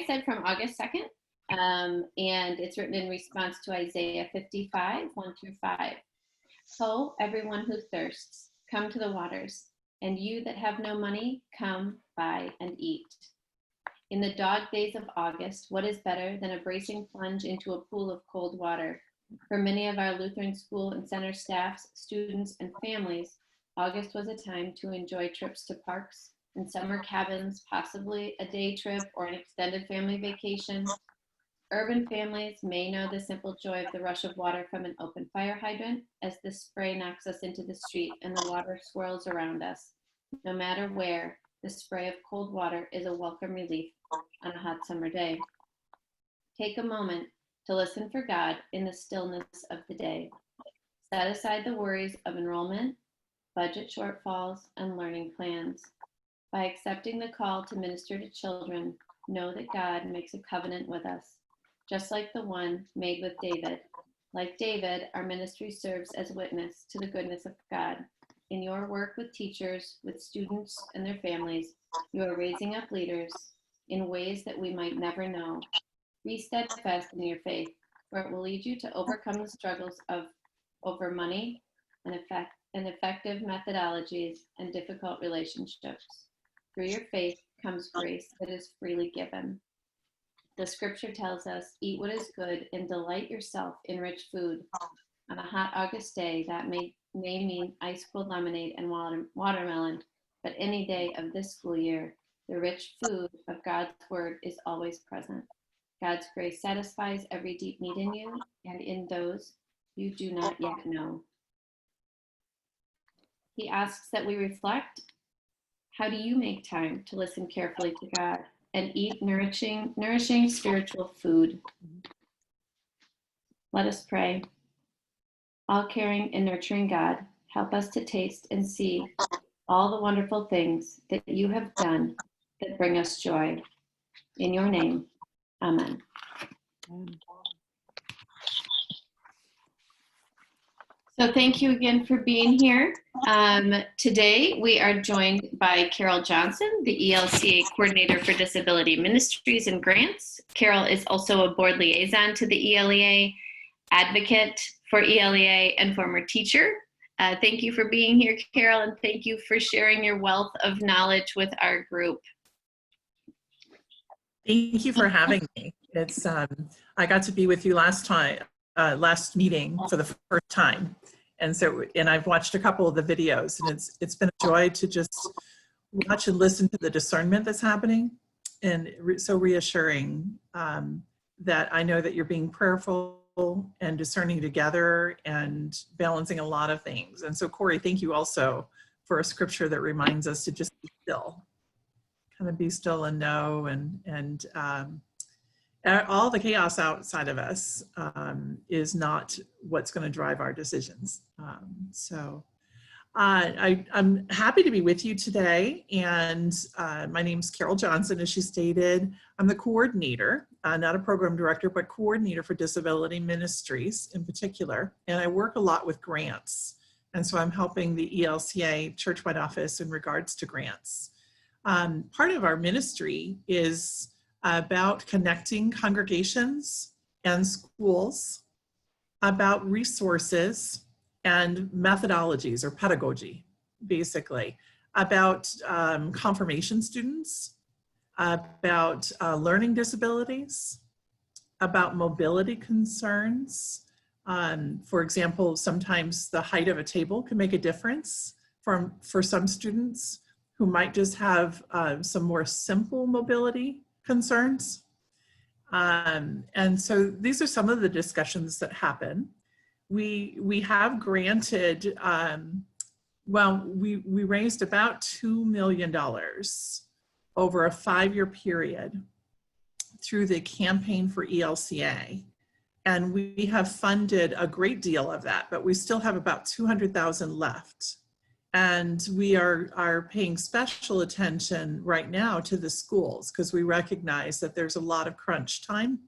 said, from August 2nd, and it's written in response to Isaiah 55, 1-5. Ho, everyone who thirsts, come to the waters, and you that have no money, come, buy, and eat. In the dog days of August, what is better than a bracing plunge into a pool of cold water? For many of our Lutheran school and center staffs, students, and families, August was a time to enjoy trips to parks and summer cabins, possibly a day trip or an extended family vacation. Urban families may know the simple joy of the rush of water from an open fire hydrant as the spray knocks us into the street and the water swirls around us. No matter where, the spray of cold water is a welcome relief on a hot summer day. Take a moment to listen for God in the stillness of the day. Set aside the worries of enrollment, budget shortfalls, and learning plans. By accepting the call to minister to children, know that God makes a covenant with us, just like the one made with David. Like David, our ministry serves as witness to the goodness of God. In your work with teachers, with students and their families, you are raising up leaders in ways that we might never know. Be steadfast in your faith, for it will lead you to overcome the struggles over money and effective methodologies and difficult relationships. Through your faith comes grace that is freely given. The scripture tells us, eat what is good and delight yourself in rich food. On a hot August day, that may mean ice-cold lemonade and watermelon, but any day of this school year, the rich food of God's word is always present. God's grace satisfies every deep need in you and in those you do not yet know. He asks that we reflect, how do you make time to listen carefully to God and eat nourishing spiritual food? Let us pray. All caring and nurturing God, help us to taste and see all the wonderful things that you have done that bring us joy. In your name, amen. So thank you again for being here. Today we are joined by Carol Johnson, the ELCA Coordinator for Disability Ministries and Grants. Carol is also a board liaison to the ELEA, advocate for ELEA, and former teacher. Thank you for being here, Carol, and thank you for sharing your wealth of knowledge with our group. Thank you for having me. It's I got to be with you last meeting for the first time, and I've watched a couple of the videos, and it's been a joy to just watch and listen to the discernment that's happening, and so reassuring that I know that you're being prayerful and discerning together and balancing a lot of things. And so, Corey, thank you also for a scripture that reminds us to just be still, kind of be still and know, and all the chaos outside of us is not what's going to drive our decisions. I'm happy to be with you today, and my name's Carol Johnson, as she stated. I'm the coordinator, not a program director, but coordinator for Disability Ministries in particular, and I work a lot with grants, and so I'm helping the ELCA churchwide office in regards to grants. Part of our ministry is about connecting congregations and schools, about resources and methodologies or pedagogy, basically, about confirmation students, about learning disabilities, about mobility concerns. For example, sometimes the height of a table can make a difference for some students who might just have some more simple mobility concerns. And so these are some of the discussions that happen. We have granted, we raised about $2 million over a 5-year period through the campaign for ELCA. And we have funded a great deal of that, but we still have about $200,000 left. And we are paying special attention right now to the schools, because we recognize that there's a lot of crunch time,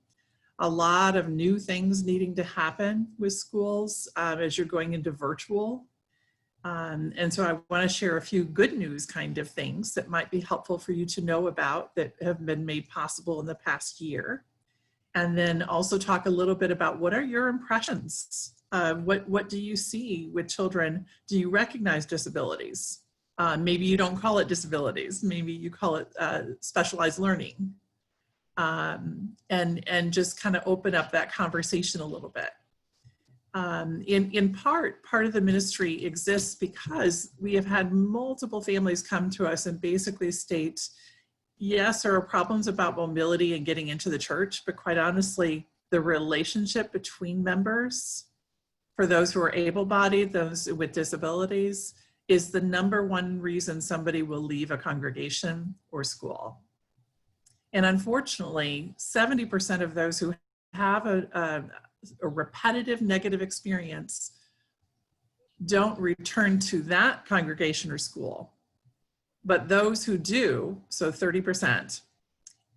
a lot of new things needing to happen with schools as you're going into virtual. And so I want to share a few good news kind of things that might be helpful for you to know about that have been made possible in the past year. And then also talk a little bit about what are your impressions? What do you see with children? Do you recognize disabilities? Maybe you don't call it disabilities. Maybe you call it specialized learning. And just kind of open up that conversation a little bit. In part of the ministry exists because we have had multiple families come to us and basically state, yes, there are problems about mobility and getting into the church, but quite honestly, the relationship between members, for those who are able-bodied, those with disabilities, is the #1 reason somebody will leave a congregation or school. And unfortunately, 70% of those who have a repetitive negative experience don't return to that congregation or school. But those who do, so 30%,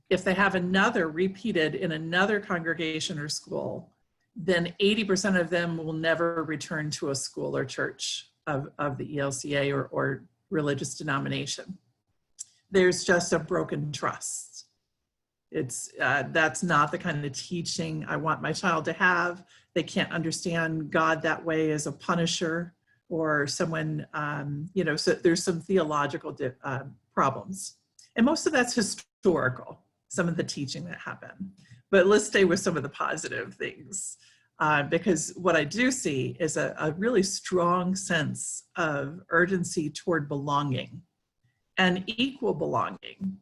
if they have another repeated in another congregation or school, then 80% of them will never return to a school or church of the ELCA or religious denomination. There's just a broken trust. That's not the kind of teaching I want my child to have. They can't understand God that way as a punisher or someone, so there's some theological problems. And most of that's historical, some of the teaching that happened. But let's stay with some of the positive things. Because what I do see is a really strong sense of urgency toward belonging and equal belonging.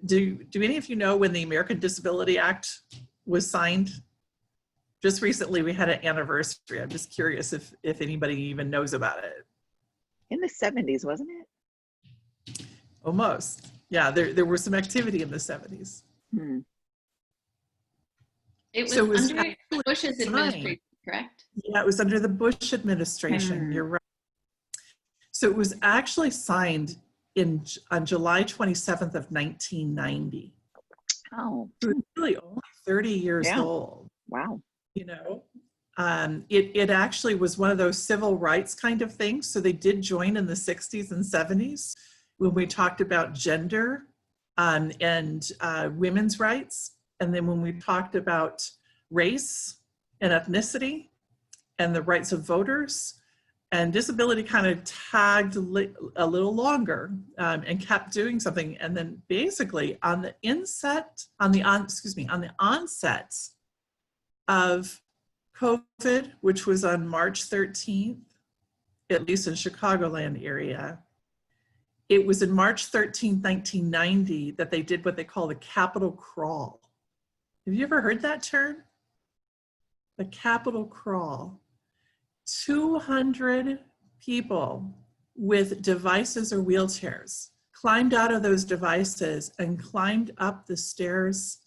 Do any of you know when the American Disability Act was signed? Just recently we had an anniversary. I'm just curious if anybody even knows about it. In the 70s, wasn't it? Almost. Yeah, there was some activity in the 70s. It was, So it was under Bush's administration, correct? Yeah, it was under the Bush administration. You're right. So it was actually signed on July 27th of 1990. Oh. So it's really only 30 years old. Wow. It actually was one of those civil rights kind of things. So they did join in the 60s and 70s when we talked about gender and women's rights. And then when we talked about race and ethnicity and the rights of voters, and disability kind of tagged a little longer and kept doing something. And then basically on the onset of COVID, which was on March 13th, at least in Chicagoland area, it was in March 13th, 1990 that they did what they call the Capitol Crawl. Have you ever heard that term? The Capitol Crawl. 200 people with devices or wheelchairs climbed out of those devices and climbed up the stairs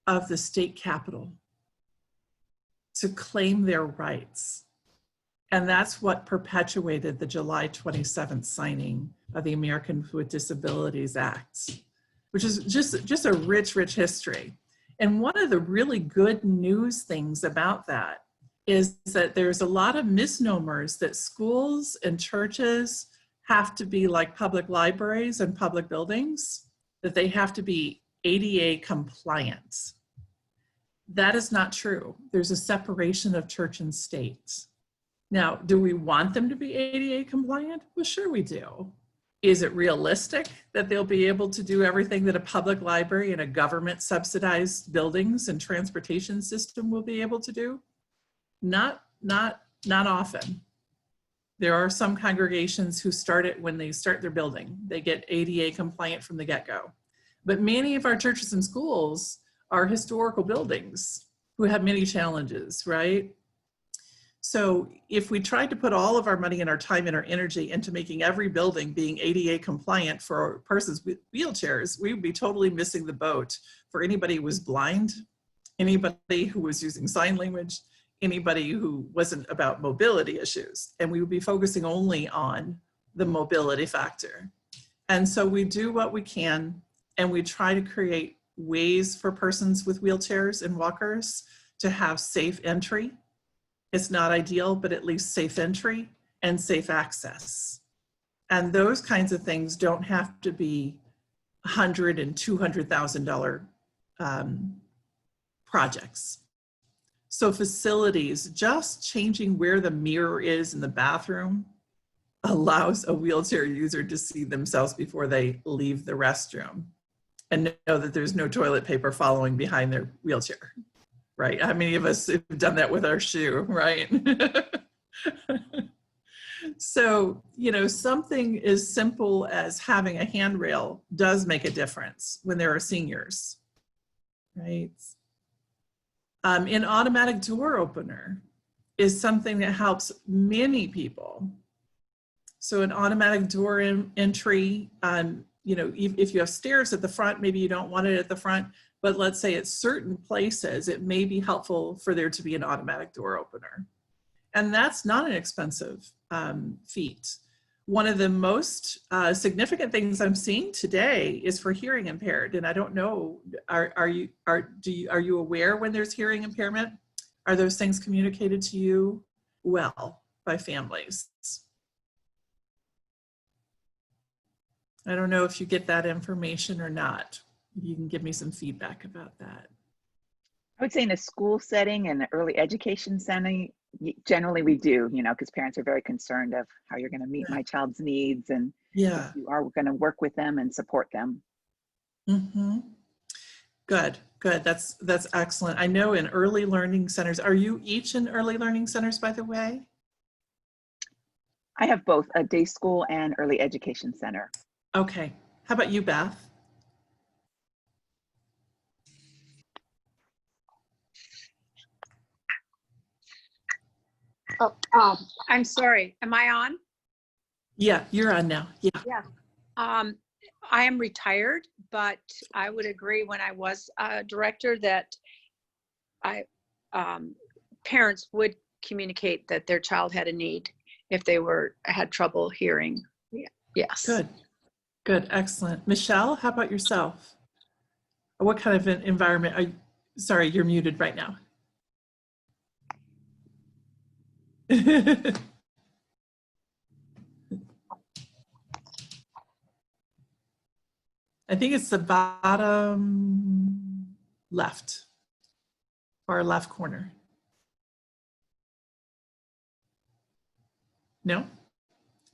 of the state capitol to claim their rights. And that's what perpetuated the July 27th signing of the Americans with Disabilities Act, which is just a rich, rich history. And one of the really good news things about that is that there's a lot of misnomers that schools and churches have to be like public libraries and public buildings, that they have to be ADA compliant. That is not true. There's a separation of church and state. Now, do we want them to be ADA compliant? Well, sure we do. Is it realistic that they'll be able to do everything that a public library and a government subsidized buildings and transportation system will be able to do? Not often. There are some congregations who start it when they start their building. They get ADA compliant from the get-go. But many of our churches and schools are historical buildings who have many challenges, right? So if we tried to put all of our money and our time and our energy into making every building being ADA compliant for persons with wheelchairs, we would be totally missing the boat for anybody who was blind, anybody who was using sign language, anybody who wasn't about mobility issues. And we would be focusing only on the mobility factor. And so we do what we can, and we try to create ways for persons with wheelchairs and walkers to have safe entry. It's not ideal, but at least safe entry and safe access. And those kinds of things don't have to be $100,000 and $200,000 projects. So facilities, just changing where the mirror is in the bathroom allows a wheelchair user to see themselves before they leave the restroom and know that there's no toilet paper following behind their wheelchair, right? How many of us have done that with our shoe, right? So, something as simple as having a handrail does make a difference when there are seniors, right? An automatic door opener is something that helps many people. So an automatic door entry, if you have stairs at the front, maybe you don't want it at the front, but let's say at certain places, it may be helpful for there to be an automatic door opener. And that's not an expensive feat. One of the most significant things I'm seeing today is for hearing impaired. And I don't know, are you aware when there's hearing impairment? Are those things communicated to you well by families? I don't know if you get that information or not. You can give me some feedback about that. I would say in a school setting and an early education setting, generally we do, because parents are very concerned of how you're going to meet my child's needs, and yeah, you are going to work with them and support them. Mm-hmm. Good. That's excellent. I know in early learning centers, are you each in early learning centers, by the way? I have both a day school and early education center. Okay. How about you, Beth? Oh, I'm sorry. Am I on? Yeah, you're on now. Yeah. Yeah. I am retired, but I would agree when I was a director that parents would communicate that their child had a need if they had trouble hearing. Yeah. Yes. Good. Excellent. Michelle, how about yourself? What kind of an environment are you? Sorry, you're muted right now. I think it's the bottom left, far left corner. No?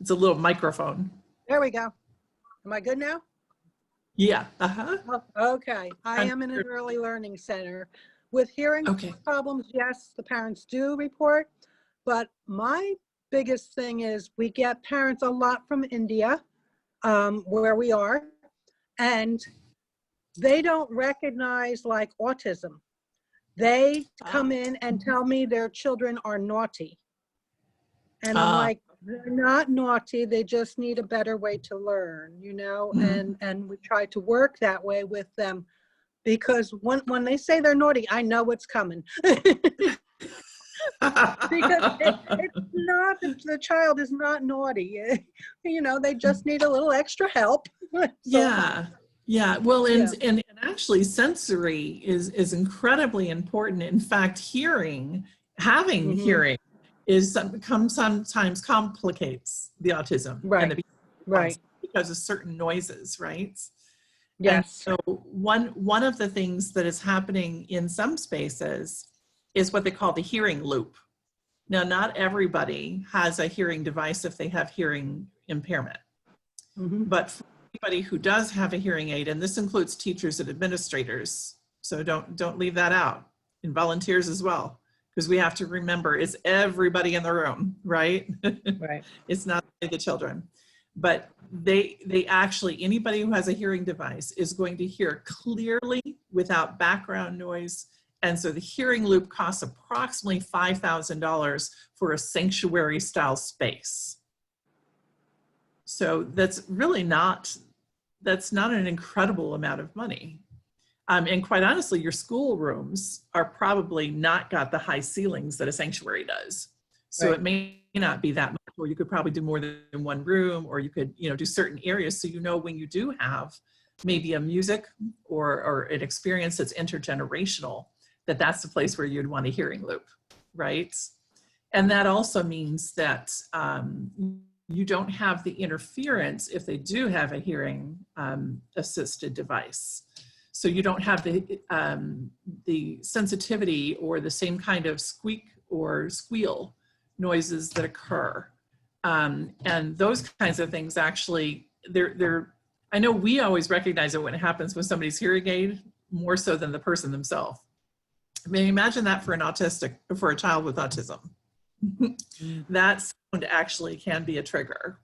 It's a little microphone. There we go. Am I good now? Yeah. Uh-huh. Oh, okay. I am in an early learning center. With hearing problems, yes, the parents do report, but my biggest thing is we get parents a lot from India, where we are, and they don't recognize like autism. They come in and tell me their children are naughty. And I'm like, they're not naughty, they just need a better way to learn, and we try to work that way with them, because when they say they're naughty, I know what's coming. Because it's not, the child is not naughty. They just need a little extra help. Yeah. Well, and actually sensory is incredibly important. In fact, having hearing sometimes complicates the autism. Right. Right. Because of certain noises, right? Yes. And so one of the things that is happening in some spaces is what they call the hearing loop. Now, not everybody has a hearing device if they have hearing impairment, but for anybody who does have a hearing aid, and this includes teachers and administrators, so don't leave that out, and volunteers as well, because we have to remember it's everybody in the room, right? Right. It's not only the children, but they actually, anybody who has a hearing device is going to hear clearly without background noise. And so the hearing loop costs approximately $5,000 for a sanctuary style space. So that's not an incredible amount of money. And quite honestly, your school rooms are probably not got the high ceilings that a sanctuary does. So It may not be that much, or you could probably do more than one room, or you could, do certain areas. So, when you do have maybe a music or an experience that's intergenerational, that's the place where you'd want a hearing loop, right? And that also means that you don't have the interference if they do have a hearing assisted device. So you don't have the sensitivity or the same kind of squeak or squeal noises that occur. And those kinds of things actually, I know we always recognize it when it happens with somebody's hearing aid, more so than the person themselves. I mean, imagine that for a child with autism. That sound actually can be a trigger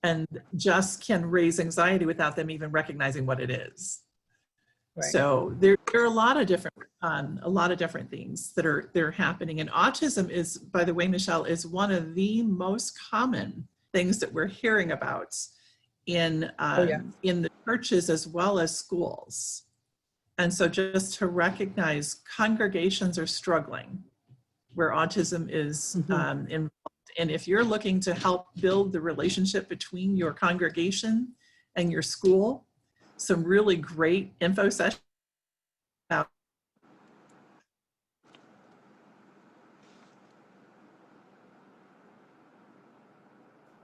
and just can raise anxiety without them even recognizing what it is. Right. So there are a lot of different things that are happening. And autism is, by the way, Michelle, is one of the most common things that we're hearing about in the churches as well as schools. And so just to recognize congregations are struggling where autism is involved. And if you're looking to help build the relationship between your congregation and your school, some really great info sessions about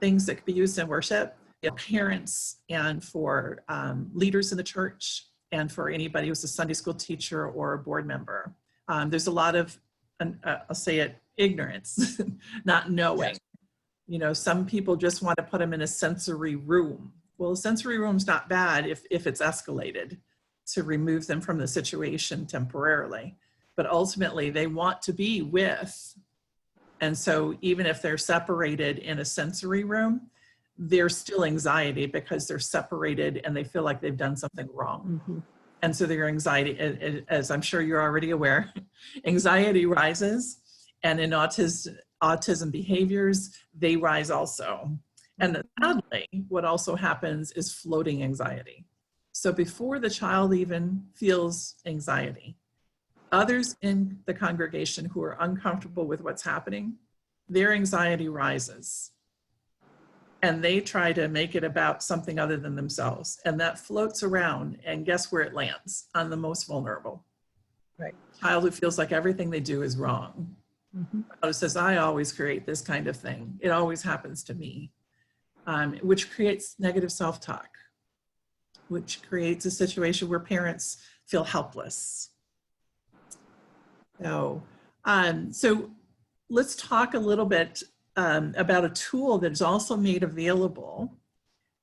things that could be used in worship, parents and for leaders in the church and for anybody who's a Sunday school teacher or a board member. There's a lot of, I'll say it, ignorance, not knowing. You know, some people just want to put them in a sensory room. Well, a sensory room's not bad if it's escalated to remove them from the situation temporarily. But ultimately, they want to be with. And so even if they're separated in a sensory room, there's still anxiety because they're separated and they feel like they've done something wrong. And so their anxiety, as I'm sure you're already aware, anxiety rises. And in autism behaviors, they rise also. And sadly, what also happens is floating anxiety. So before the child even feels anxiety, others in the congregation who are uncomfortable with what's happening, their anxiety rises. And they try to make it about something other than themselves. And that floats around, and guess where it lands? On the most vulnerable. Right. Child who feels like everything they do is wrong. Who says, I always create this kind of thing. It always happens to me. Which creates negative self-talk, which creates a situation where parents feel helpless. So let's talk a little bit about a tool that's also made available.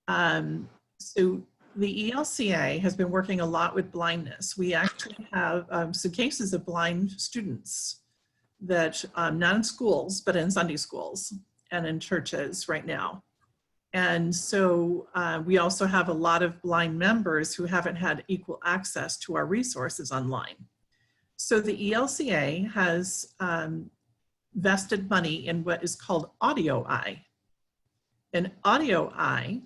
So the ELCA has been working a lot with blindness. We actually have some cases of blind students that, not in schools, but in Sunday schools and in churches right now. And so we also have a lot of blind members who haven't had equal access to our resources online. So the ELCA has vested money in what is called Audio Eye. And Audio Eye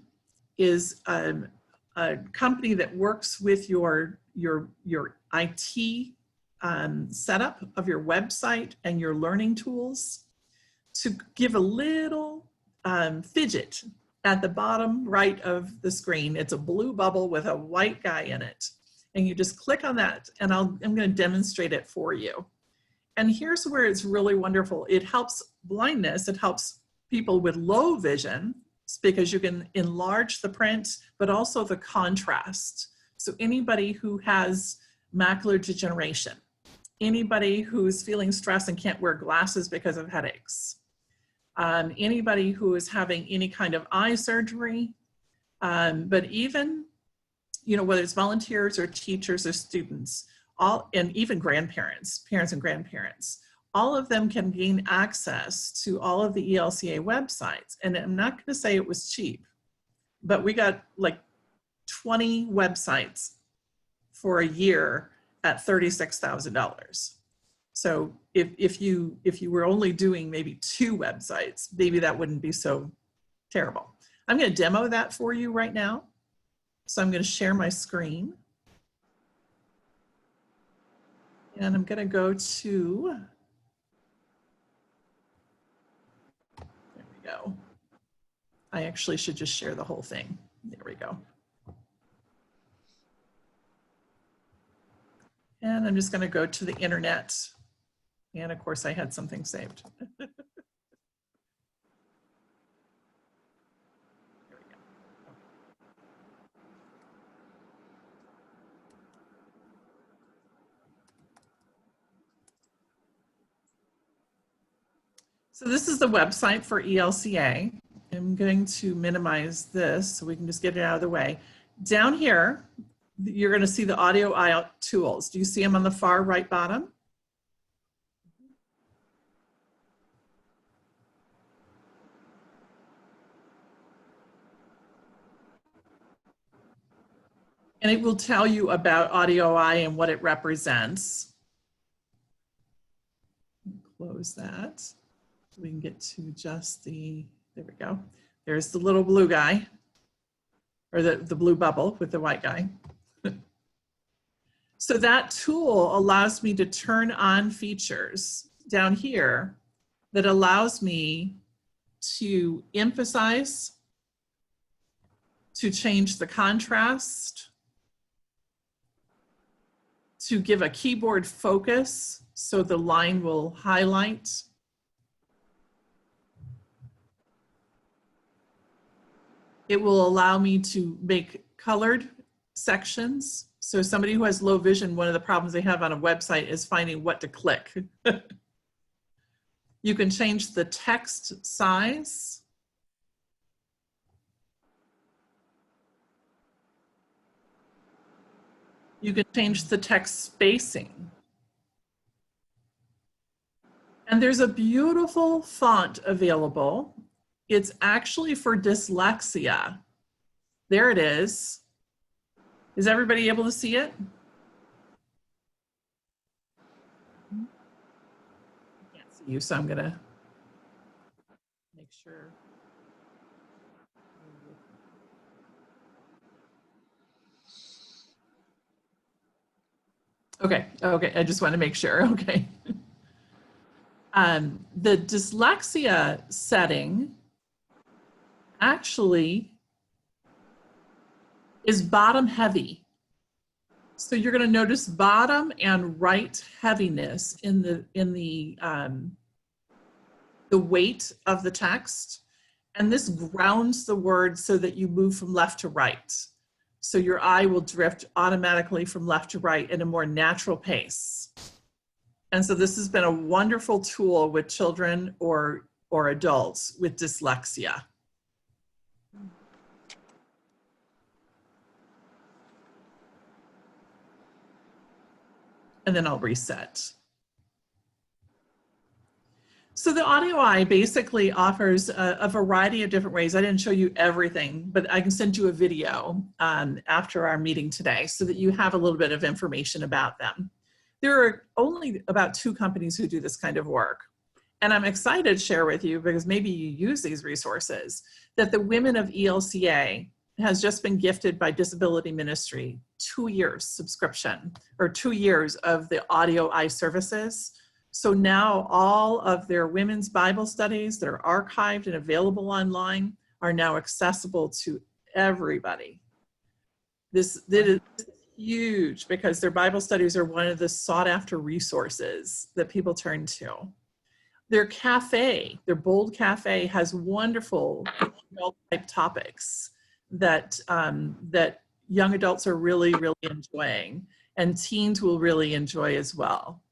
is a company that works with your IT setup of your website and your learning tools to give a little fidget at the bottom right of the screen. It's a blue bubble with a white guy in it. And you just click on that, and I'm going to demonstrate it for you. And here's where it's really wonderful. It helps blindness. It helps people with low vision because you can enlarge the print, but also the contrast. So anybody who has macular degeneration, anybody who's feeling stress and can't wear glasses because of headaches, anybody who is having any kind of eye surgery, but even, you know, whether it's volunteers or teachers or students, and even grandparents, parents and grandparents, all of them can gain access to all of the ELCA websites. And I'm not going to say it was cheap, but we got like 20 websites for a year at $36,000. So if you were only doing maybe 2 websites, maybe that wouldn't be so terrible. I'm going to demo that for you right now. So I'm going to share my screen. And I'm going to go to, there we go. I actually should just share the whole thing. There we go. And I'm just going to go to the internet. And of course, I had something saved. So this is the website for ELCA. I'm going to minimize this so we can just get it out of the way. Down here, you're going to see the audio out tools. Do you see them on the far right bottom? And it will tell you about Audio Eye and what it represents. Close that. We can get to just the, there we go. There's the little blue guy, or the blue bubble with the white guy. So that tool allows me to turn on features down here that allows me to emphasize, to change the contrast, to give a keyboard focus so the line will highlight. It will allow me to make colored sections. So somebody who has low vision, one of the problems they have on a website is finding what to click. You can change the text size. You can change the text spacing. And there's a beautiful font available. It's actually for dyslexia. There it is. Is everybody able to see it? I can't see you, so I'm gonna make sure. Okay, I just want to make sure, okay. The dyslexia setting actually is bottom heavy. So you're going to notice bottom and right heaviness in the weight of the text. And this grounds the word so that you move from left to right. So your eye will drift automatically from left to right at a more natural pace. And so this has been a wonderful tool with children or adults with dyslexia. And then I'll reset. So the Audio Eye basically offers a variety of different ways. I didn't show you everything, but I can send you a video after our meeting today so that you have a little bit of information about them. There are only about 2 companies who do this kind of work. And I'm excited to share with you, because maybe you use these resources, that the Women of ELCA has just been gifted by Disability Ministry 2 years subscription, or 2 years of the Audio Eye services. So now all of their women's Bible studies that are archived and available online are now accessible to everybody. This is huge, because their Bible studies are one of the sought after resources that people turn to. Their cafe, their Bold Cafe, has wonderful type topics that, that young adults are really, really enjoying, and teens will really enjoy as well.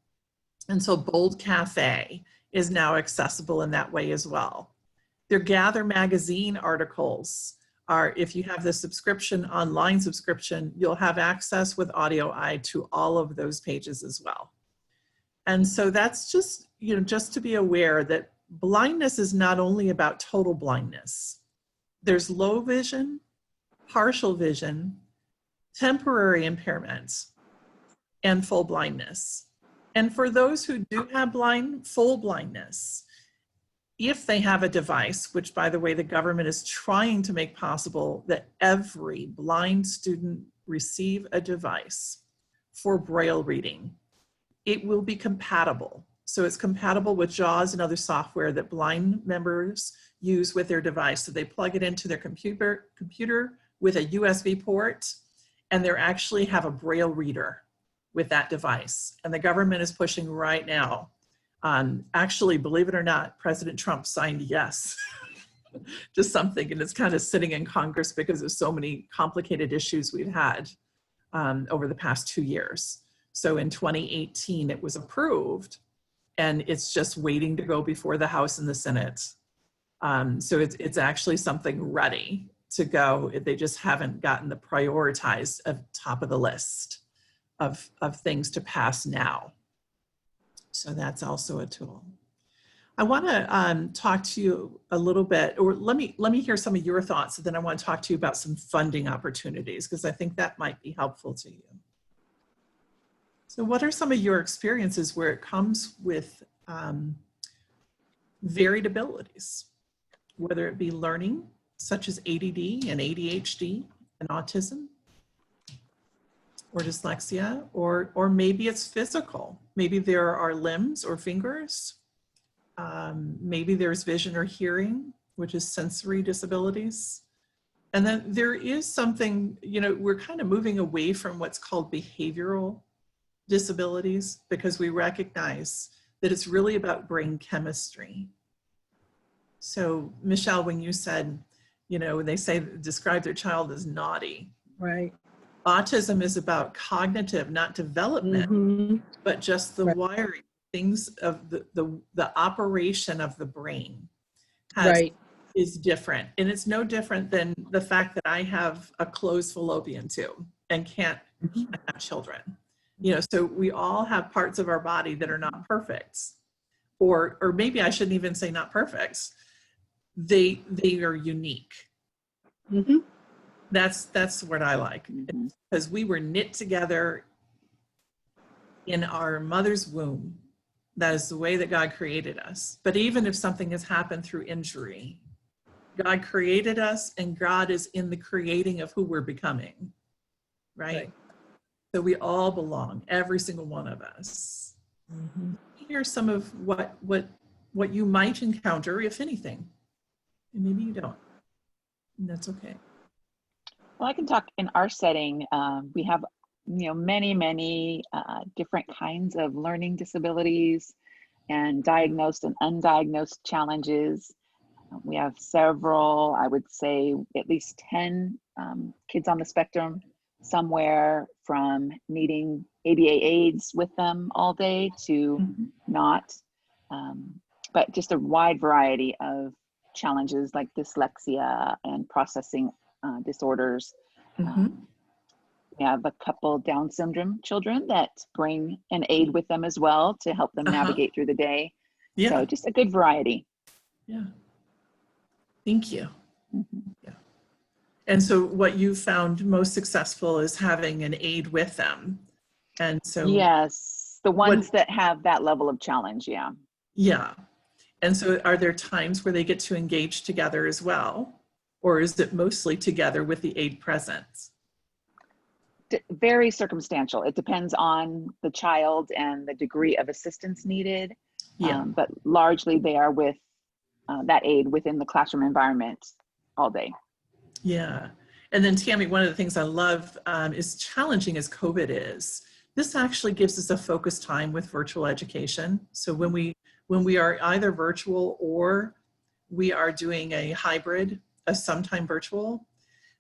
And so Bold Cafe is now accessible in that way as well. Their Gather magazine articles are, if you have the subscription, online subscription, you'll have access with Audio Eye to all of those pages as well. And so that's just, just to be aware that blindness is not only about total blindness. There's low vision, partial vision, temporary impairments, and full blindness. And for those who do have full blindness, if they have a device, which by the way, the government is trying to make possible that every blind student receive a device for Braille reading, it will be compatible. So it's compatible with JAWS and other software that blind members use with their device. So they plug it into their computer with a USB port, and they actually have a Braille reader with that device. And the government is pushing right now. Actually, believe it or not, President Trump signed yes to something, and it's kind of sitting in Congress because of so many complicated issues we've had over the past 2 years. So in 2018, it was approved, and it's just waiting to go before the House and the Senate. So it's actually something ready to go. They just haven't gotten the prioritized at top of the list of things to pass now. So that's also a tool. I want to talk to you a little bit, or let me hear some of your thoughts, and then I want to talk to you about some funding opportunities, because I think that might be helpful to you. So what are some of your experiences where it comes with varied abilities, whether it be learning, such as ADD and ADHD and autism, or dyslexia, or maybe it's physical. Maybe there are limbs or fingers. Maybe there's vision or hearing, which is sensory disabilities. And then there is something, you know, we're kind of moving away from what's called behavioral disabilities, because we recognize that it's really about brain chemistry. So Michelle, when you said, you know, when they say, describe their child as naughty. Right. Autism is about cognitive, not development, but just the wiring, things of the operation of the brain is different. And it's no different than the fact that I have a closed fallopian tube and can't have children. You know, so we all have parts of our body that are not perfect, or maybe I shouldn't even say not perfect. They are unique. That's what I like, because we were knit together in our mother's womb. That is the way that God created us. But even if something has happened through injury, God created us, and God is in the creating of who we're becoming, right? So we all belong, every single one of us. Here's some of what you might encounter, if anything, and maybe you don't, and that's okay. Well, I can talk in our setting. We have, you know, many different kinds of learning disabilities and diagnosed and undiagnosed challenges. We have several, I would say at least 10 kids on the spectrum, somewhere from needing ABA aids with them all day to not, but just a wide variety of challenges like dyslexia and processing disorders. We have a couple Down syndrome children that bring an aid with them as well to help them navigate through the day. So just a good variety. Thank you. And so what you found most successful is having an aid with them. And so yes, the ones that have that level of challenge. And so are there times where they get to engage together as well, or is it mostly together with the aid present? Very circumstantial. It depends on the child and the degree of assistance needed. But largely they are with that aid within the classroom environment all day. And then Tammy, one of the things I love is, challenging as COVID is, this actually gives us a focused time with virtual education. So when we are either virtual or we are doing a hybrid, a sometime virtual,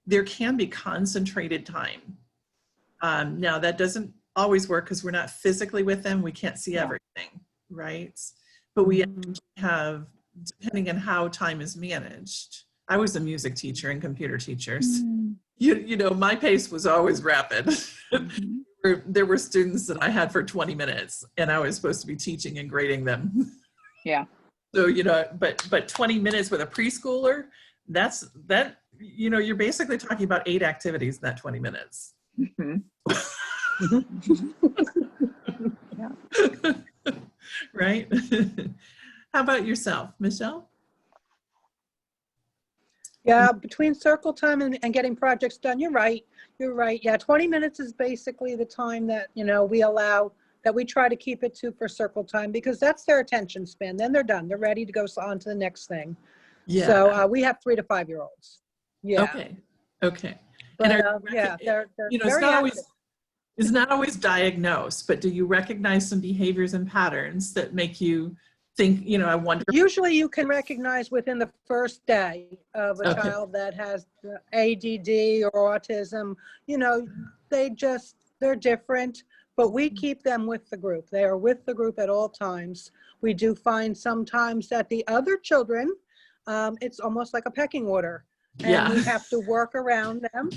there can be concentrated time. Now that doesn't always work because we're not physically with them. We can't see everything, right? But we have, depending on how time is managed. I was a music teacher and computer teachers. You know, my pace was always rapid. There were students that I had for 20 minutes and I was supposed to be teaching and grading them. So, you know, but 20 minutes with a preschooler, that, you know, you're basically talking about 8 activities in that 20 minutes. Right? How about yourself, Michelle? Between circle time and getting projects done, you're right. 20 minutes is basically the time that, you know, we allow, that we try to keep it to for circle time, because that's their attention span. Then they're done. They're ready to go on to the next thing. So we have 3 to 5 year olds. Okay. But, and they're you know, very it's not always diagnosed, but do you recognize some behaviors and patterns that make you think, you know, I wonder? Usually you can recognize within the first day of a child that has ADD or autism. You know, they're different, but we keep them with the group. They are with the group at all times. We do find sometimes that the other children, it's almost like a pecking order, and we have to work around them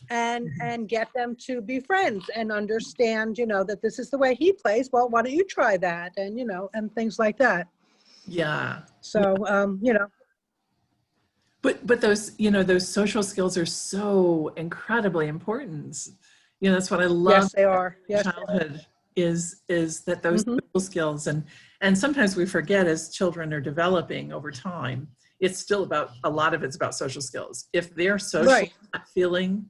and get them to be friends and understand, that this is the way he plays. Well, why don't you try that? And, and things like that. Yeah. So, But those, those social skills are so incredibly important. That's what I love. Yes, they are. Yes, childhood is that those social skills, and sometimes we forget as children are developing over time, it's still about, a lot of it's about social skills. If they're socially not feeling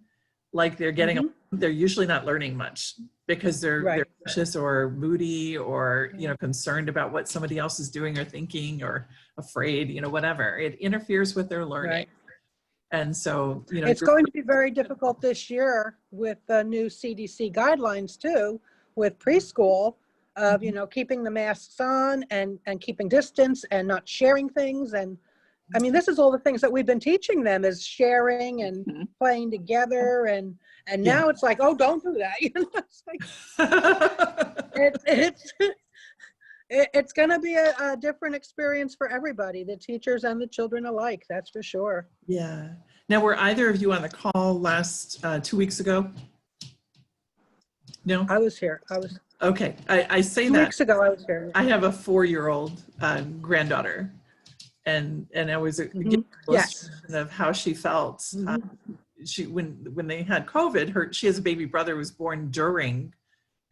like they're getting, they're usually not learning much because they're anxious or moody or, concerned about what somebody else is doing or thinking or afraid, whatever. It interferes with their learning. Right. And so, it's going to be very difficult this year with the new CDC guidelines too, with preschool of, keeping the masks on and keeping distance and not sharing things. And I mean, this is all the things that we've been teaching them, is sharing and playing together. And now it's like, oh, don't do that. It's like, it's going to be a different experience for everybody, the teachers and the children alike. That's for sure. Yeah. Now, were either of you on the call last 2 weeks ago? No? I was here. Okay. I say 2 that. weeks ago, I was here. I have a 4-year-old granddaughter, and I was a illustration of how she felt. She when they had COVID, she has a baby brother who was born during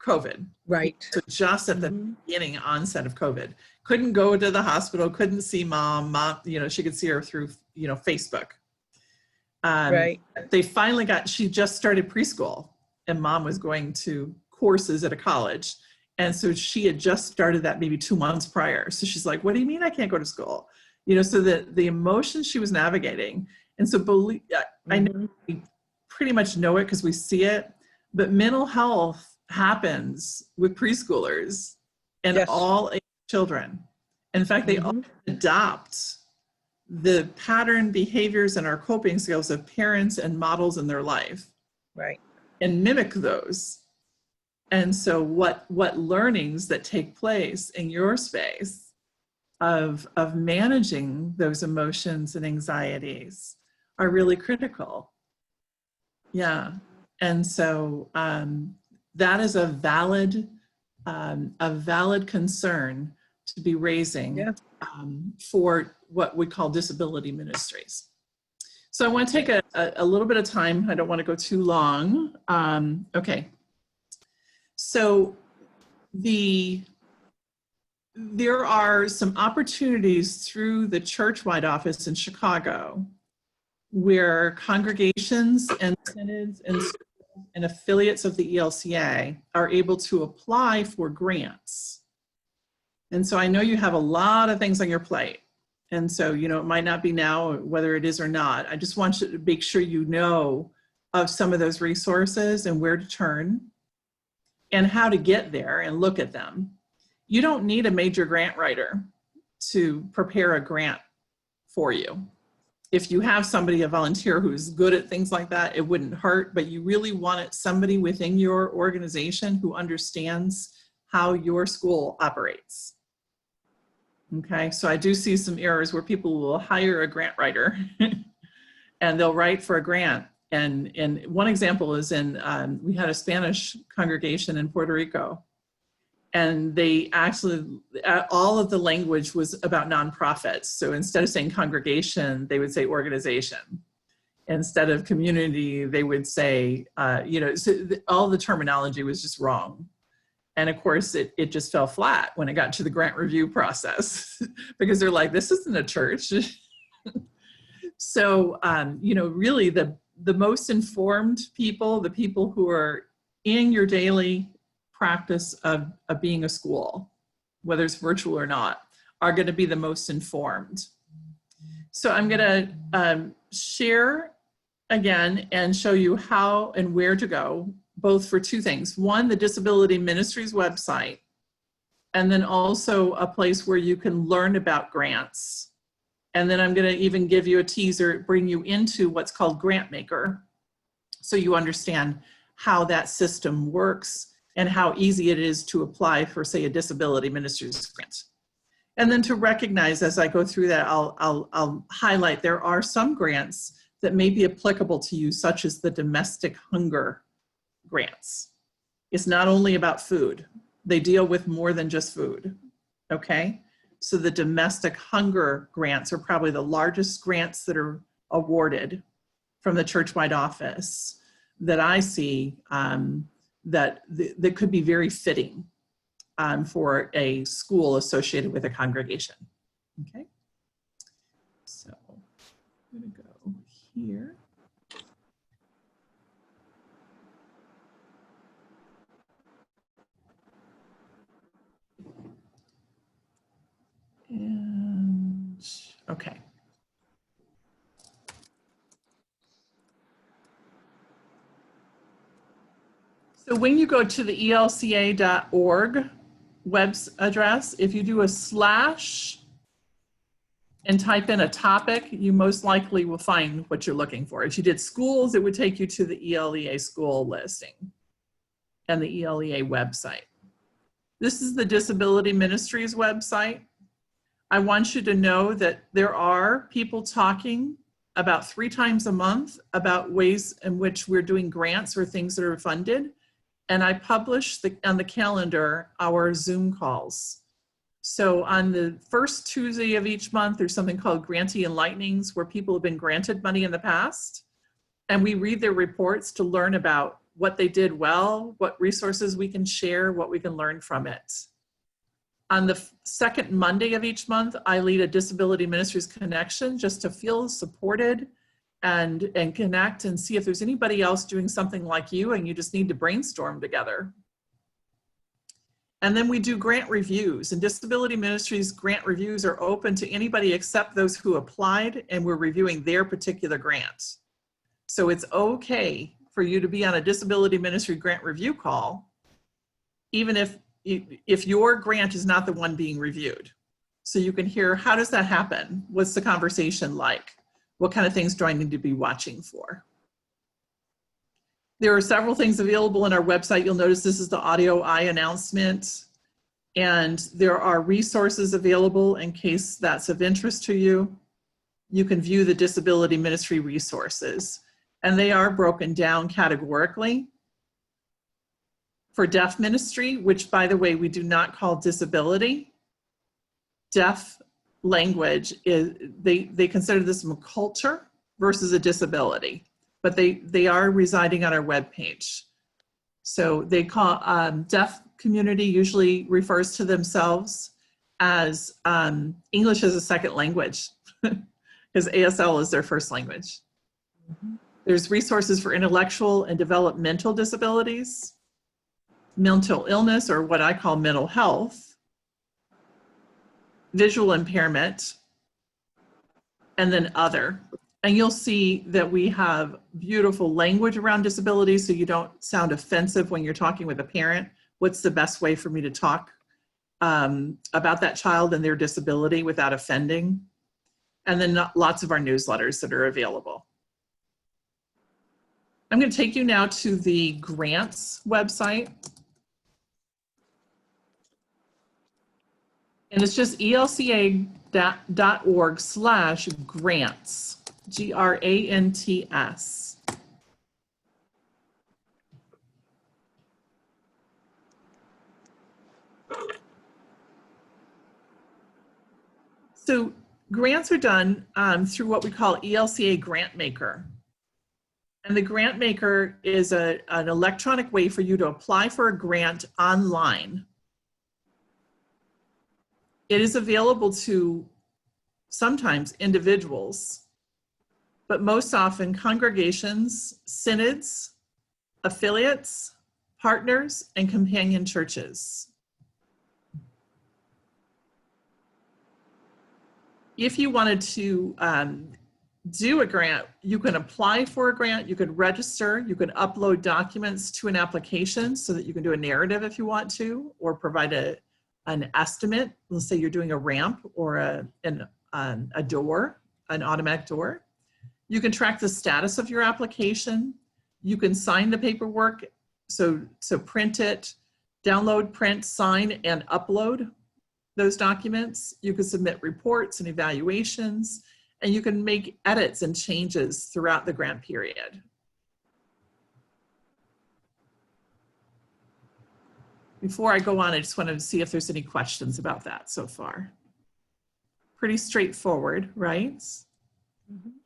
COVID. Right. So just at the beginning onset of COVID, couldn't go to the hospital, couldn't see mom, she could see her through, Facebook. Right. They finally she just started preschool, and mom was going to courses at a college. And so she had just started that maybe 2 months prior. So she's like, what do you mean I can't go to school? So the emotions she was navigating. And so I know we pretty much know it because we see it, but mental health happens with preschoolers and all children. In fact, they all adopt the pattern behaviors and our coping skills of parents and models in their life. Right. And mimic those. And so what learnings that take place in your space of managing those emotions and anxieties are really critical. Yeah. And so that is a valid concern to be raising for what we call disability ministries. So I want to take a little bit of time. I don't want to go too long. Okay. So there are some opportunities through the church-wide office in Chicago where congregations and synods and affiliates of the ELCA are able to apply for grants. And so I know you have a lot of things on your plate. And so, it might not be now, whether it is or not. I just want you to make sure you know of some of those resources and where to turn and how to get there and look at them. You don't need a major grant writer to prepare a grant for you. If you have somebody, a volunteer who's good at things like that, it wouldn't hurt, but you really want somebody within your organization who understands how your school operates. Okay, so I do see some errors where people will hire a grant writer and they'll write for a grant. And one example is we had a Spanish congregation in Puerto Rico, and they actually, all of the language was about nonprofits. So instead of saying congregation, they would say organization. Instead of community, they would say, all the terminology was just wrong. And of course, it just fell flat when it got to the grant review process because they're like, this isn't a church. So, really the most informed people, the people who are in your daily practice of being a school, whether it's virtual or not, are going to be the most informed. So I'm going to share again and show you how and where to go, both for two things. One, the Disability Ministries website, and then also a place where you can learn about grants. And then I'm going to even give you a teaser, bring you into what's called Grant Maker, so you understand how that system works and how easy it is to apply for, say, a disability ministries grant. And then to recognize, as I go through that, I'll highlight there are some grants that may be applicable to you, such as the domestic hunger grants. It's not only about food. They deal with more than just food, okay? So the domestic hunger grants are probably the largest grants that are awarded from the churchwide office that I see that could be very fitting for a school associated with a congregation, okay? So I'm gonna go here. And, okay. So when you go to the elca.org web address, if you do a / and type in a topic, you most likely will find what you're looking for. If you did schools, it would take you to the ELEA school listing and the ELEA website. This is the Disability Ministries website. I want you to know that there are people talking about 3 times a month about ways in which we're doing grants or things that are funded. And I publish on the calendar our Zoom calls. So on the first Tuesday of each month, there's something called Grantee Enlightenings, where people have been granted money in the past. And we read their reports to learn about what they did well, what resources we can share, what we can learn from it. On the second Monday of each month, I lead a Disability Ministries Connection just to feel supported and connect and see if there's anybody else doing something like you and you just need to brainstorm together. And then we do grant reviews, and Disability Ministries grant reviews are open to anybody except those who applied, and we're reviewing their particular grant. So it's okay for you to be on a Disability Ministry grant review call, even if your grant is not the one being reviewed. So you can hear, how does that happen? What's the conversation like? What kind of things do I need to be watching for? There are several things available on our website. You'll notice this is the audio I announcement, and there are resources available in case that's of interest to you. You can view the Disability Ministry resources, and they are broken down categorically. For deaf ministry, which by the way, we do not call disability, deaf language is, they consider this a culture versus a disability, but they are residing on our webpage. So they call, deaf community usually refers to themselves as English as a second language, because ASL is their first language. There's resources for intellectual and developmental disabilities, mental illness, or what I call mental health, visual impairment, and then other. And you'll see that we have beautiful language around disability, so you don't sound offensive when you're talking with a parent. What's the best way for me to talk about that child and their disability without offending? And then lots of our newsletters that are available. I'm going to take you now to the grants website. And it's just elca.org/grants, GRANTS. So grants are done through what we call ELCA Grant Maker. And the Grant Maker is an electronic way for you to apply for a grant online. It is available to sometimes individuals, but most often congregations, synods, affiliates, partners, and companion churches. If you wanted to do a grant, you can apply for a grant, you could register, you could upload documents to an application so that you can do a narrative if you want to, or provide an estimate. Let's say you're doing a ramp or a door, an automatic door. You can track the status of your application. You can sign the paperwork, so print it, download, print, sign, and upload those documents. You can submit reports and evaluations, and you can make edits and changes throughout the grant period. Before I go on, I just wanted to see if there's any questions about that so far. Pretty straightforward, right?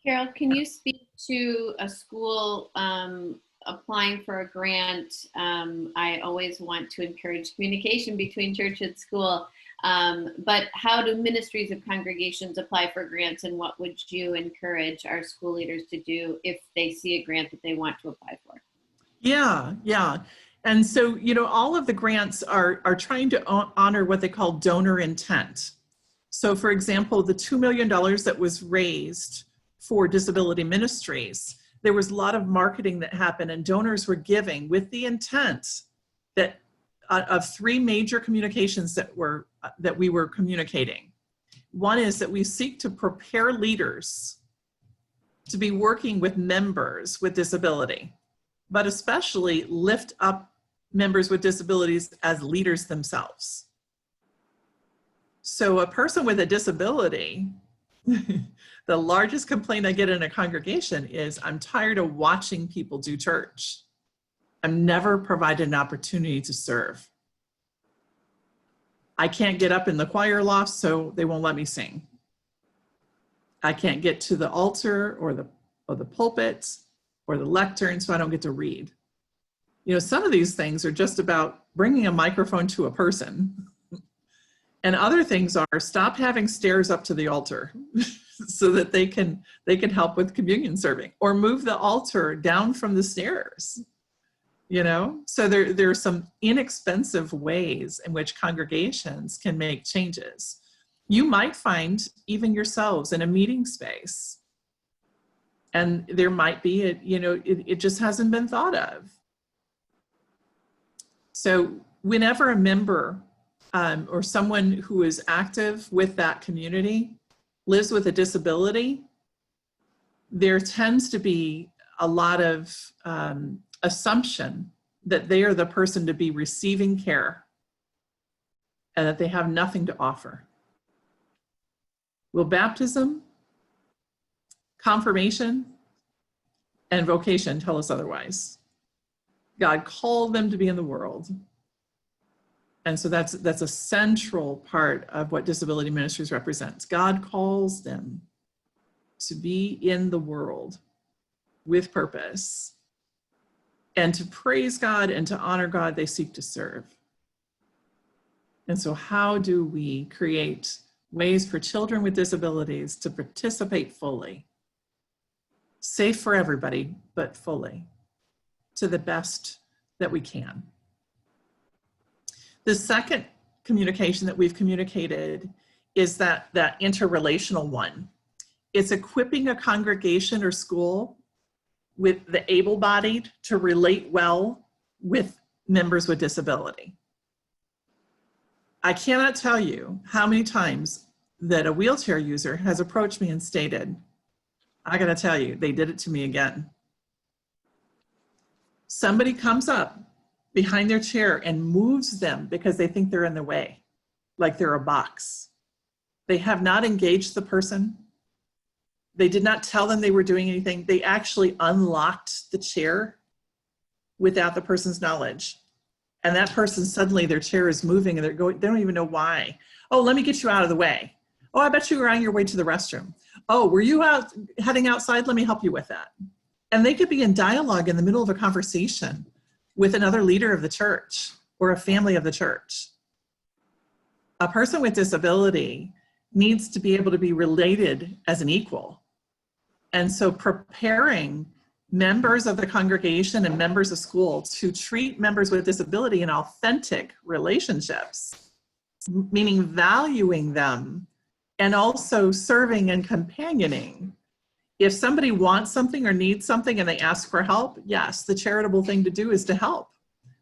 Carol, can you speak to a school applying for a grant? I always want to encourage communication between church and school, but how do ministries of congregations apply for grants, and what would you encourage our school leaders to do if they see a grant that they want to apply for? Yeah. And so, you know, all of the grants are trying to honor what they call donor intent. So for example, the $2 million that was raised for disability ministries, there was a lot of marketing that happened, and donors were giving with the intent that of three major communications that we were communicating. One is that we seek to prepare leaders to be working with members with disability, but especially lift up members with disabilities as leaders themselves. So a person with a disability, the largest complaint I get in a congregation is, I'm tired of watching people do church. I'm never provided an opportunity to serve. I can't get up in the choir loft, so they won't let me sing. I can't get to the altar or the pulpit or the lectern, so I don't get to read. You know, some of these things are just about bringing a microphone to a person. And other things are, stop having stairs up to the altar so that they can help with communion serving, or move the altar down from the stairs. You know, so there are some inexpensive ways in which congregations can make changes. You might find even yourselves in a meeting space, and there might be it just hasn't been thought of. So whenever a member or someone who is active with that community lives with a disability, there tends to be a lot of assumption that they are the person to be receiving care and that they have nothing to offer. Will baptism, confirmation, and vocation tell us otherwise? God called them to be in the world. And so that's a central part of what Disability Ministries represents. God calls them to be in the world with purpose. And to praise God and to honor God, they seek to serve. And so how do we create ways for children with disabilities to participate fully, safe for everybody, but fully, to the best that we can? The second communication that we've communicated is that interrelational one. It's equipping a congregation or school with the able-bodied to relate well with members with disability. I cannot tell you how many times that a wheelchair user has approached me and stated, I gotta tell you, they did it to me again. Somebody comes up behind their chair and moves them because they think they're in the way, like they're a box. They have not engaged the person. They did not tell them they were doing anything. They actually unlocked the chair without the person's knowledge. And that person, suddenly their chair is moving and they don't even know why. Oh, let me get you out of the way. Oh, I bet you were on your way to the restroom. Oh, were you heading outside? Let me help you with that. And they could be in dialogue in the middle of a conversation with another leader of the church or a family of the church. A person with disability needs to be able to be related as an equal. And so preparing members of the congregation and members of school to treat members with disability in authentic relationships, meaning valuing them and also serving and companioning. If somebody wants something or needs something and they ask for help, yes, the charitable thing to do is to help.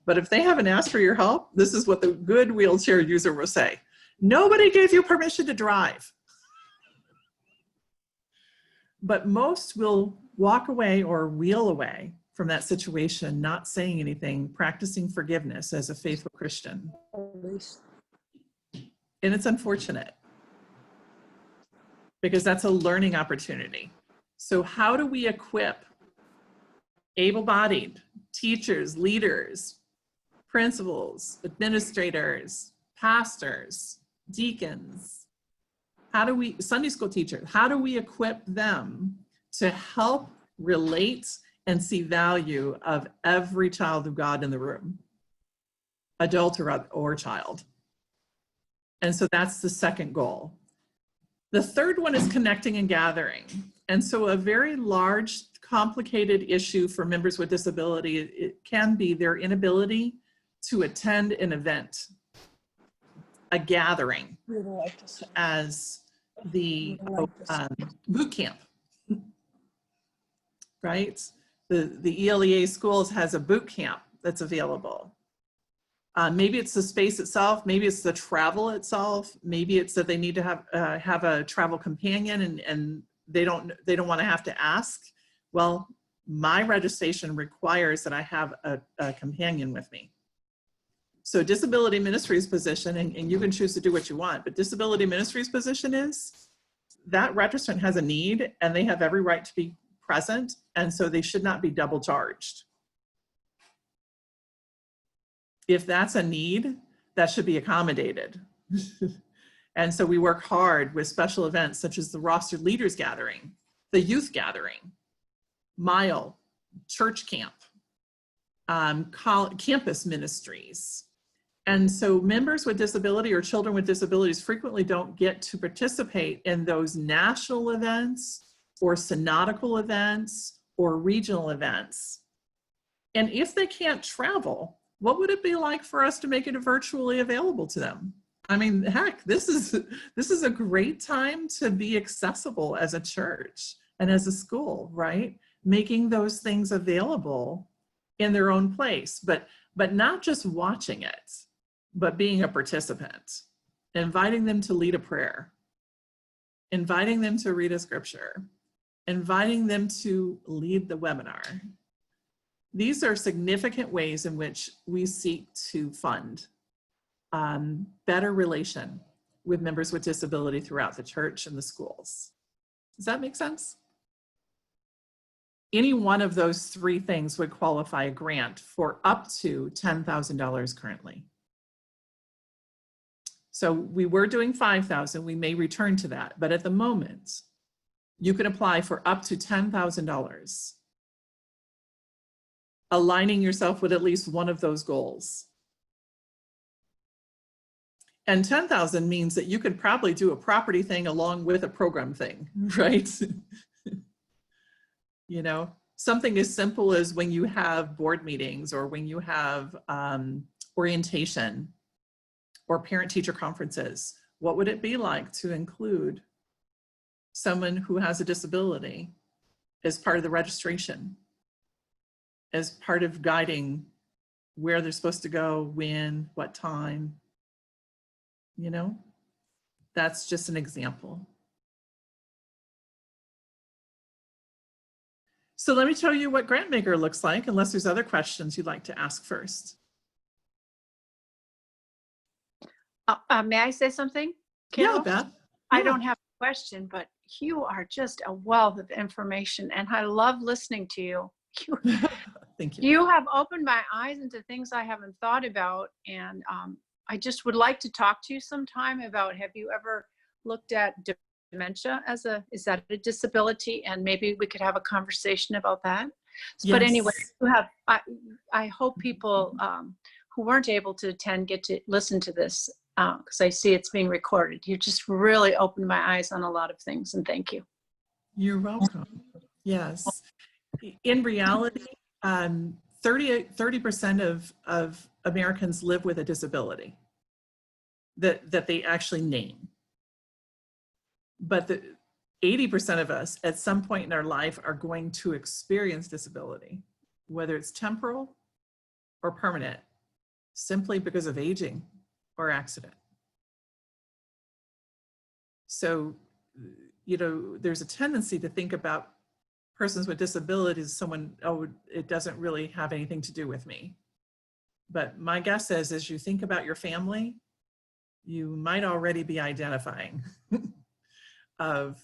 But if they haven't asked for your help, this is what the good wheelchair user will say. Nobody gave you permission to drive. But most will walk away or wheel away from that situation, not saying anything, practicing forgiveness as a faithful Christian. And it's unfortunate because that's a learning opportunity. So how do we equip able-bodied teachers, leaders, principals, administrators, pastors, deacons? How do we, Sunday school teachers, how do we equip them to help relate and see value of every child of God in the room, adult or child? And so that's the second goal. The third one is connecting and gathering. And so a very large, complicated issue for members with disability, it can be their inability to attend an event, a gathering, as the boot camp, right? The ELEA schools has a boot camp that's available. Maybe it's the space itself, maybe it's the travel itself, maybe it's that they need to have a travel companion and they don't want to have to ask. Well, my registration requires that I have a companion with me. So Disability Ministries position, and you can choose to do what you want, but Disability Ministries position is that registrant has a need and they have every right to be present, and so they should not be double charged. If that's a need, that should be accommodated. And so we work hard with special events such as the rostered leaders gathering, the youth gathering, mile, church camp, campus ministries. And so members with disability or children with disabilities frequently don't get to participate in those national events or synodical events or regional events. And if they can't travel, what would it be like for us to make it virtually available to them? I mean, heck, this is a great time to be accessible as a church and as a school, right? Making those things available in their own place, but not just watching it, but being a participant, inviting them to lead a prayer, inviting them to read a scripture, inviting them to lead the webinar. These are significant ways in which we seek to fund better relation with members with disability throughout the church and the schools. Does that make sense? Any one of those three things would qualify a grant for up to $10,000 currently. So we were doing $5,000, we may return to that, but at the moment, you can apply for up to $10,000, aligning yourself with at least one of those goals. And 10,000 means that you could probably do a property thing along with a program thing, right? You know, something as simple as when you have board meetings or when you have orientation or parent-teacher conferences, what would it be like to include someone who has a disability as part of the registration, as part of guiding where they're supposed to go, when, what time? You know, that's just an example. So let me tell you what GrantMaker looks like, unless there's other questions you'd like to ask first. May I say something, Carol? Yeah, Beth. I don't have a question, but you are just a wealth of information, and I love listening to you. Thank you. You have opened my eyes into things I haven't thought about, and I just would like to talk to you sometime about, have you ever looked at dementia as is that a disability? And maybe we could have a conversation about that. Yes. But anyway, I hope people who weren't able to attend get to listen to this, because I see it's being recorded. You just really opened my eyes on a lot of things, and thank you. You're welcome. Yes. In reality, 30% of Americans live with a disability that they actually name. But 80% of us at some point in our life are going to experience disability, whether it's temporal or permanent, simply because of aging or accident. So, you know, there's a tendency to think about persons with disabilities, someone, oh, it doesn't really have anything to do with me. But my guess is, as you think about your family, you might already be identifying of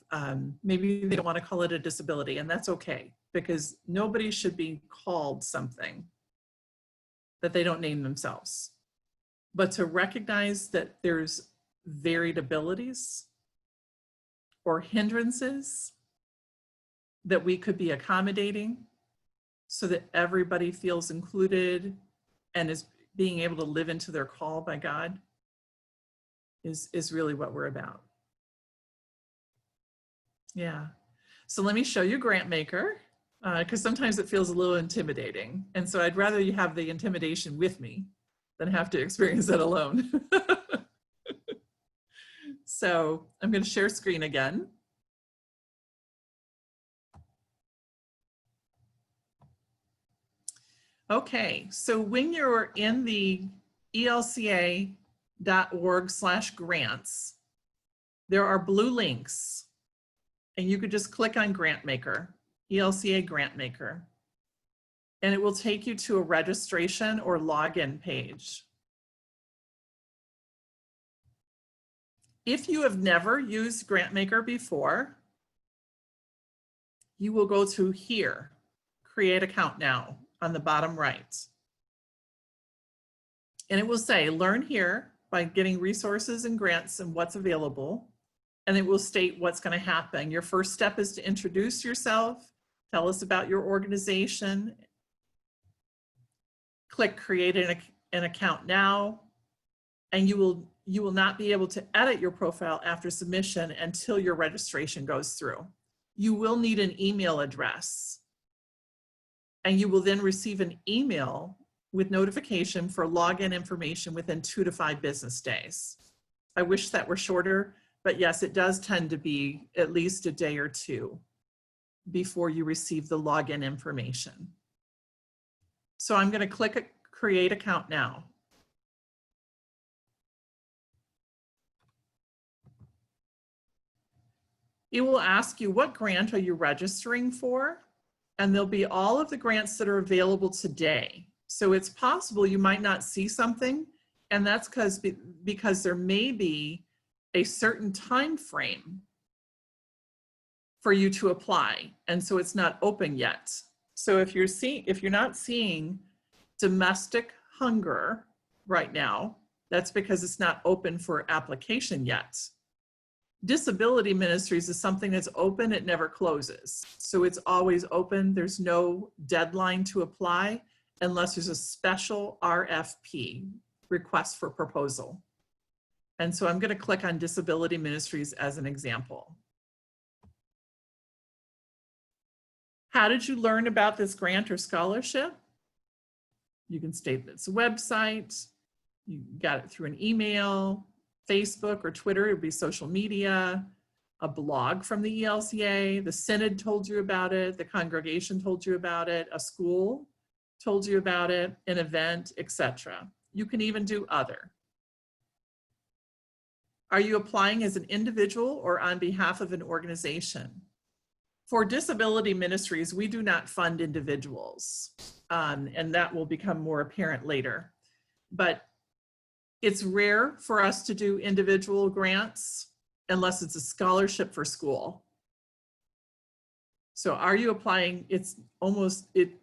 maybe they don't want to call it a disability, and that's okay, because nobody should be called something that they don't name themselves. But to recognize that there's varied abilities or hindrances that we could be accommodating so that everybody feels included and is being able to live into their call by God is really what we're about. Yeah. So let me show you Grant Maker, because sometimes it feels a little intimidating. And so I'd rather you have the intimidation with me than have to experience it alone. So I'm going to share screen again. Okay, so when you're in the elca.org/grants, there are blue links, and you could just click on Grant Maker, ELCA Grant Maker, and it will take you to a registration or login page. If you have never used Grant Maker before, you will go to here, Create Account Now, on the bottom right. And it will say, learn here by getting resources and grants and what's available. And it will state what's going to happen. Your first step is to introduce yourself, tell us about your organization. Click Create an Account Now, and you will not be able to edit your profile after submission until your registration goes through. You will need an email address, and you will then receive an email with notification for login information within 2 to 5 business days. I wish that were shorter, but yes, it does tend to be at least a day or two before you receive the login information. So I'm going to click Create Account Now. It will ask you, what grant are you registering for? And there'll be all of the grants that are available today. So it's possible you might not see something, and that's because there may be a certain time frame for you to apply, and so it's not open yet. So if you're not seeing domestic hunger right now, that's because it's not open for application yet. Disability Ministries is something that's open, it never closes. So it's always open. There's no deadline to apply unless there's a special RFP, request for proposal. And so I'm going to click on Disability Ministries as an example. How did you learn about this grant or scholarship? You can state its website, you got it through an email, Facebook or Twitter, it would be social media, a blog from the ELCA, the Synod told you about it, the congregation told you about it, a school told you about it, an event, etc. You can even do other. Are you applying as an individual or on behalf of an organization? For Disability Ministries, we do not fund individuals, and that will become more apparent later. But it's rare for us to do individual grants unless it's a scholarship for school. So are you applying,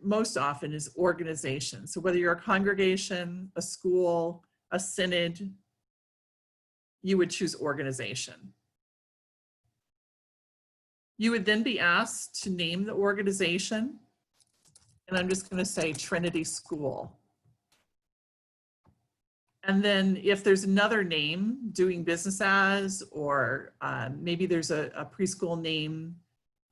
most often is organization. So whether you're a congregation, a school, a synod, you would choose organization. You would then be asked to name the organization. And I'm just going to say Trinity School. And then if there's another name, doing business as, or maybe there's a preschool name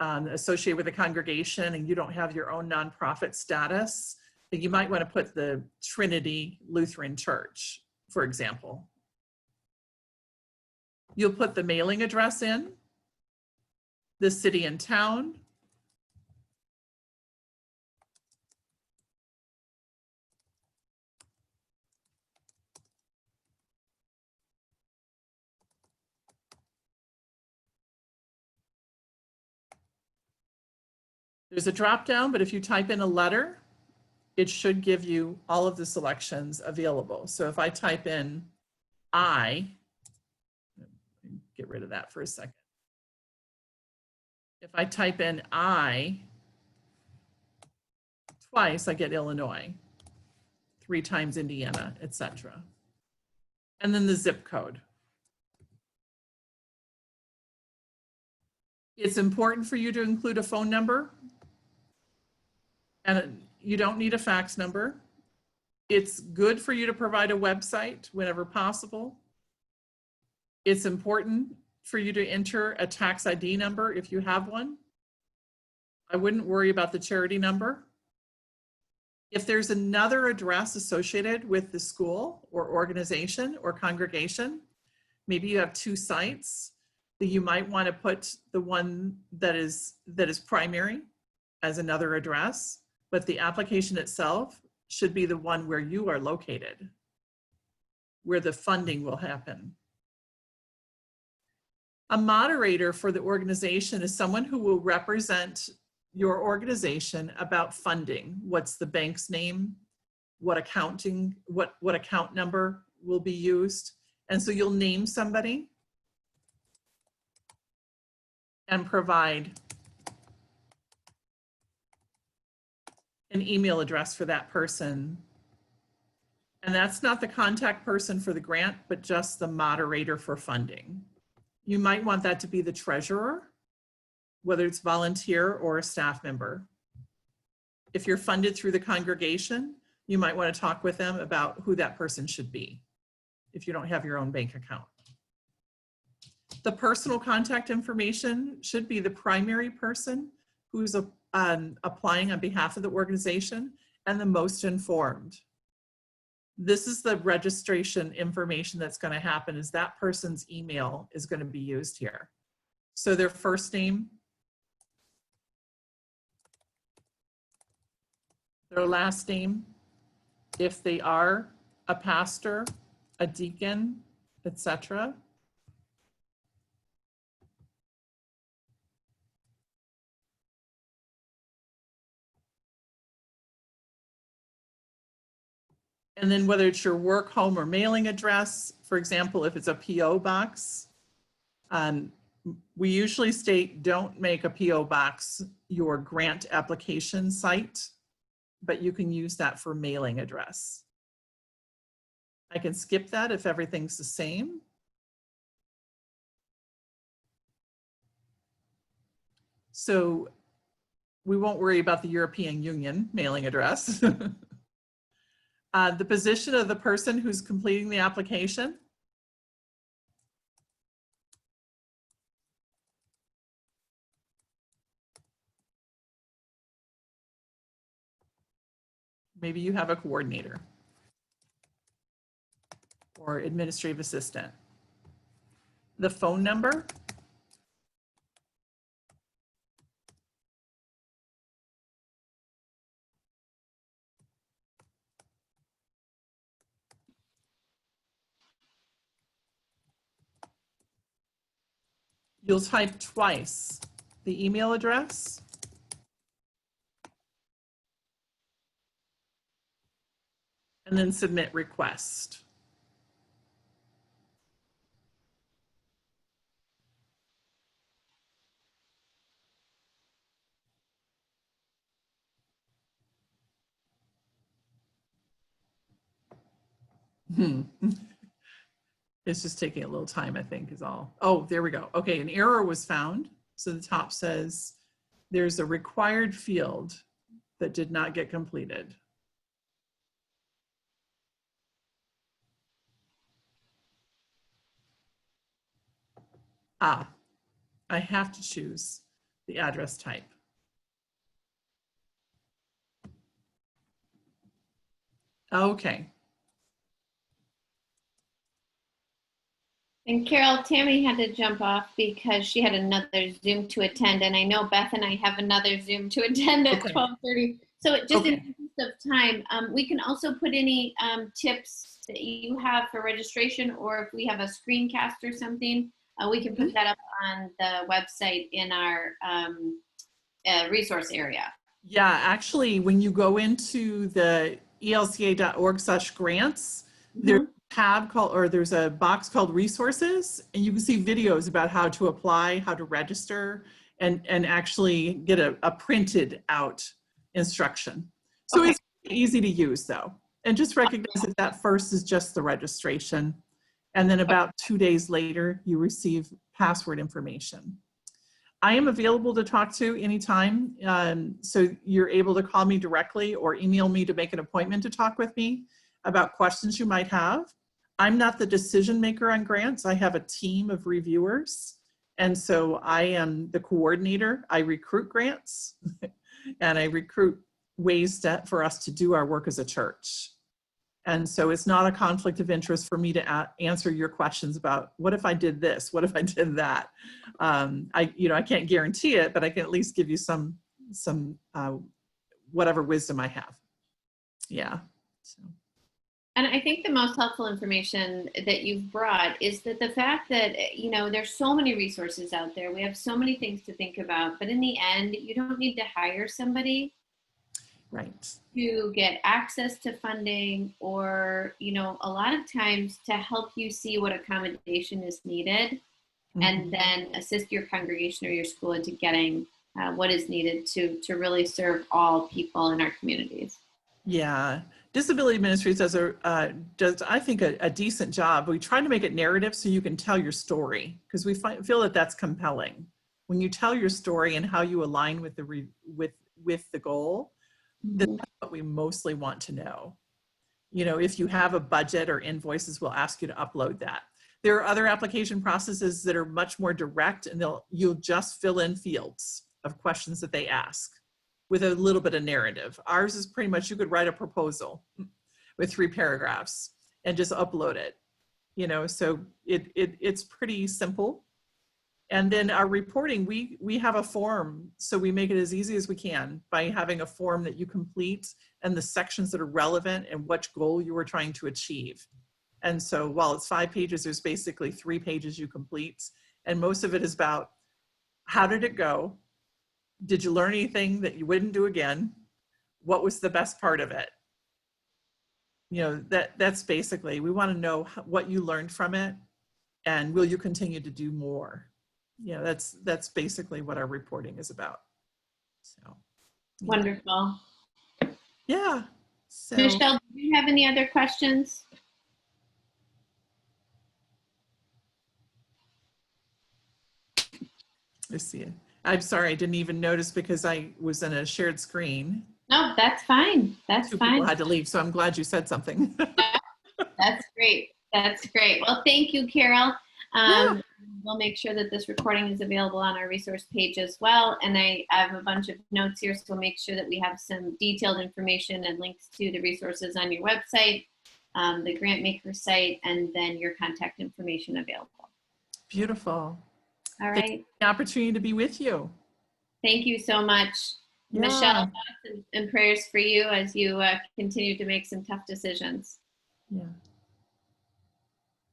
associated with a congregation and you don't have your own nonprofit status, then you might want to put the Trinity Lutheran Church, for example. You'll put the mailing address in, the city and town, There's a drop down, but if you type in a letter, it should give you all of the selections available. So if I type in I, get rid of that for a second. If I type in I twice, I get Illinois, 3 times Indiana, etc. And then the zip code. It's important for you to include a phone number, and you don't need a fax number. It's good for you to provide a website whenever possible. It's important for you to enter a tax ID number if you have one. I wouldn't worry about the charity number. If there's another address associated with the school or organization or congregation, maybe you have 2 sites, that you might want to put the one that is primary as another address, but the application itself should be the one where you are located, where the funding will happen. A moderator for the organization is someone who will represent your organization about funding. What's the bank's name? What account number will be used? And so you'll name somebody and provide an email address for that person. And that's not the contact person for the grant, but just the moderator for funding. You might want that to be the treasurer, whether it's volunteer or a staff member. If you're funded through the congregation, you might want to talk with them about who that person should be if you don't have your own bank account. The personal contact information should be the primary person who's applying on behalf of the organization and the most informed. This is the registration information that's going to happen, is that person's email is going to be used here. So their first name, their last name, if they are a pastor, a deacon, etc. And then whether it's your work, home, or mailing address, for example, if it's a PO box, we usually state don't make a PO box your grant application site, but you can use that for mailing address. I can skip that if everything's the same. So we won't worry about the European Union mailing address. The position of the person who's completing the application. Maybe you have a coordinator or administrative assistant. The phone number. You'll type twice the email address and then submit request. It's just taking a little time, I think, is all. Oh, there we go. Okay, an error was found. So the top says there's a required field that did not get completed. I have to choose the address type. Okay. And Carol, Tammy had to jump off because she had another Zoom to attend, and I know Beth and I have another Zoom to attend at 12:30. So in the interest of time, we can also put any tips that you have for registration, or if we have a screencast or something, we can put that up on the website in our resource area. Yeah, actually, when you go into the elca.org/grants, there's a tab called, or there's a box called resources, and you can see videos about how to apply, how to register, and actually get a printed out instruction. So it's easy to use though. And just recognize that that first is just the registration. And then about 2 days later, you receive password information. I am available to talk to anytime. So you're able to call me directly or email me to make an appointment to talk with me about questions you might have. I'm not the decision maker on grants. I have a team of reviewers. And so I am the coordinator. I recruit grants and I recruit ways for us to do our work as a church. And so it's not a conflict of interest for me to answer your questions about what if I did this, what if I did that. I can't guarantee it, but I can at least give you some whatever wisdom I have. Yeah. So. And I think the most helpful information that you've brought is that the fact that, there's so many resources out there. We have so many things to think about, but in the end, you don't need to hire somebody to get access to funding or, a lot of times to help you see what accommodation is needed and then assist your congregation or your school into getting what is needed to really serve all people in our communities. Yeah, Disability Ministries does I think a decent job. We try to make it narrative so you can tell your story because we feel that that's compelling. When you tell your story and how you align with the goal, that's what we mostly want to know. If you have a budget or invoices, we'll ask you to upload that. There are other application processes that are much more direct, and you'll just fill in fields of questions that they ask with a little bit of narrative. Ours is pretty much, you could write a proposal with 3 paragraphs and just upload it, so it's pretty simple. And then our reporting, we have a form, so we make it as easy as we can by having a form that you complete and the sections that are relevant and which goal you were trying to achieve. And so while it's 5 pages, there's basically 3 pages you complete. And most of it is about how did it go? Did you learn anything that you wouldn't do again? What was the best part of it? That's basically, we want to know what you learned from it and will you continue to do more? That's basically what our reporting is about. So yeah. Wonderful. Yeah. So, Michelle, do you have any other questions? Let's see. I'm sorry, I didn't even notice because I was in a shared screen. No, that's fine. That's 2 fine. people had to leave, so I'm glad you said something. That's great. That's great. Well, thank you, Carol. Yeah. We'll make sure that this recording is available on our resource page as well. And I have a bunch of notes here, so we'll make sure that we have some detailed information and links to the resources on your website, the grant maker site, and then your contact information available. Beautiful. All right. The opportunity to be with you. Thank you so much. Yeah. Michelle, thoughts and prayers for you as you continue to make some tough decisions. Yeah.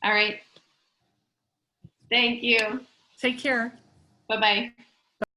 All right. Thank you. Take care. Bye-bye.